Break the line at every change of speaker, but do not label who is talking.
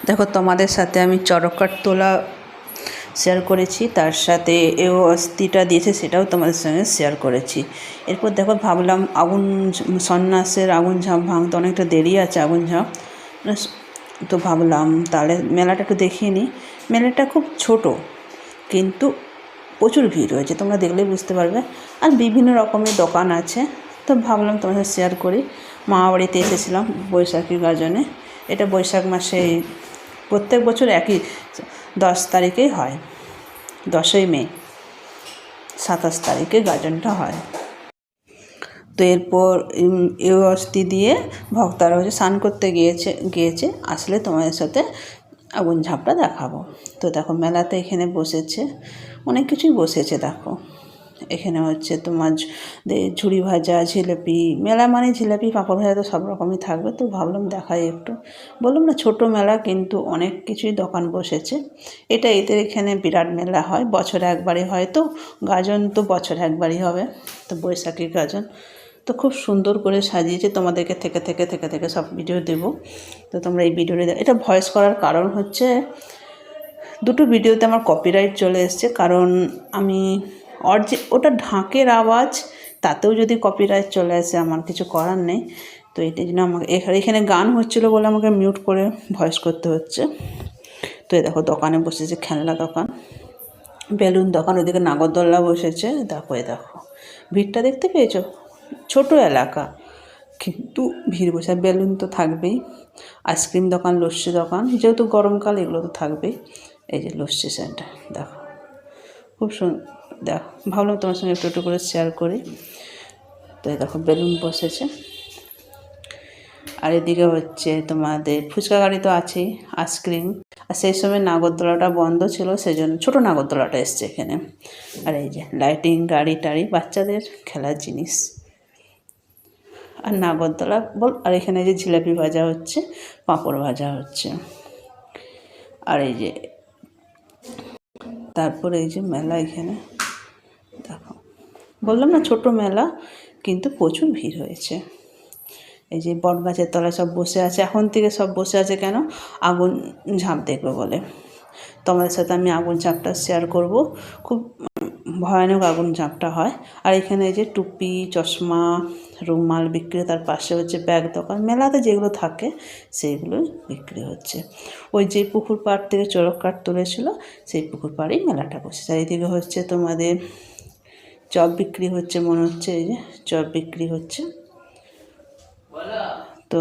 দেখো তোমাদের সাথে আমি চড়ক তোলা শেয়ার করেছি, তার সাথে এও অস্থিটা দিয়েছে সেটাও তোমাদের সঙ্গে শেয়ার করেছি। এরপর দেখো ভাবলাম আগুন সন্ন্যাসের আগুন ঝাঁপ ভাঙতে অনেকটা দেরি আছে, আগুন ঝাঁপ তো ভাবলাম তাহলে মেলাটা একটু দেখিয়ে নিই। মেলাটা খুব ছোট কিন্তু প্রচুর ভিড় হয়েছে, তোমরা দেখলেই বুঝতে পারবে। আর বিভিন্ন রকমের দোকান আছে, তো ভাবলাম তোমার সাথে শেয়ার করি। মামাবাড়িতে এসেছিলাম বৈশাখী গাজনে। এটা বৈশাখ মাসে প্রত্যেক বছর একই 10 তারিখেই হয়, 10ই মে 27 তারিখে গাজনটা হয়। তো এরপর এ অস্থি দিয়ে ভক্তরা হচ্ছে স্নান করতে গিয়েছে আসলে তোমাদের সাথে আগুন ঝাঁপটা দেখাবো। তো দেখো মেলাতে এখানে বসেছে, অনেক কিছুই বসেছে। দেখো এখানে হচ্ছে তোমার ঝুড়ি ভাজা, জিলেপি, মেলা মানে জিলেপি পাঁপড় ভাজা তো সব রকমই থাকবে। তো ভাবলাম দেখাই একটু, বললাম না ছোটো মেলা কিন্তু অনেক কিছুই দোকান বসেছে। এদের এখানে বিরাট মেলা হয়, বছরে একবারই হয়। তো গাজন তো বছরে একবারই হবে, তো বৈশাখী গাজন। তো খুব সুন্দর করে সাজিয়েছে, তোমাদেরকে থেকে থেকে সব ভিডিও দেবো। তো তোমরা এই ভিডিওটা, এটা ভয়েস করার কারণ হচ্ছে দুটো ভিডিওতে আমার কপিরাইট চলে এসছে, কারণ আমি ওটা ঢাকের আওয়াজ, তাতেও যদি কপিরাইট চলে আসে আমার কিছু করার নেই। তো এটার জন্য আমাকে এখানে গান হচ্ছিলো বলে আমাকে মিউট করে ভয়েস করতে হচ্ছে। তো এই দেখো দোকানে বসেছে, খেলনা দোকান, বেলুন দোকান, ওইদিকে নাগরদোল্লা বসেছে। দেখো দেখো ভিড়টা দেখতে পেয়েছো? ছোট এলাকা কিন্তু ভিড় বসে, বেলুন তো থাকবেই, আইসক্রিম দোকান, লস্যি দোকান, যেহেতু গরমকাল এগুলো তো থাকবেই। এই যে লস্যি সেন্টার দেখো, খুব সুন্দর। দেখো ভাবলাম তোমার সঙ্গে একটু করে শেয়ার করি। তো এই দেখো বেলুন বসেছে। আর এদিকে হচ্ছে তোমাদের ফুচকা গাড়ি তো আছেই, আইসক্রিম। আর সেই সময় নাগরদোলাটা বন্ধ ছিল, সেই জন্য ছোটো নাগরদোলাটা এসছে এখানে। আর এই যে লাইটিং, গাড়ি টাড়ি, বাচ্চাদের খেলার জিনিস আর নাগরদোলা বল। আর এখানে যে জিলাপি ভাজা হচ্ছে, পাঁপড় ভাজা হচ্ছে। আর এই যে তারপরে এই যে মেলা, এখানে দেখো বললাম না ছোট মেলা কিন্তু প্রচুর ভিড় হয়েছে। এই যে বট গাছের তলায় সব বসে আছে, এখন থেকে সব বসে আছে কেন? আগুন ঝাঁপ দেখবে বলে। তোমাদের সাথে আমি আগুন ঝাঁপটা শেয়ার করব, খুব ভয়ানক আগুন ঝাঁপটা হয়। আর এখানে এই যে টুপি, চশমা, রুমাল বিক্রি, তার পাশে হচ্ছে ব্যাগ দোকান। মেলাতে যেগুলো থাকে সেইগুলোই বিক্রি হচ্ছে। ওই যে পুকুর পাড় থেকে চড়ক কাঠ তুলেছিল, সেই পুকুর পাড়েই মেলাটা বসেছে। চারিদিকে হচ্ছে তোমাদের চপ বিক্রি হচ্ছে, মনে হচ্ছে এই যে চপ বিক্রি হচ্ছে। তো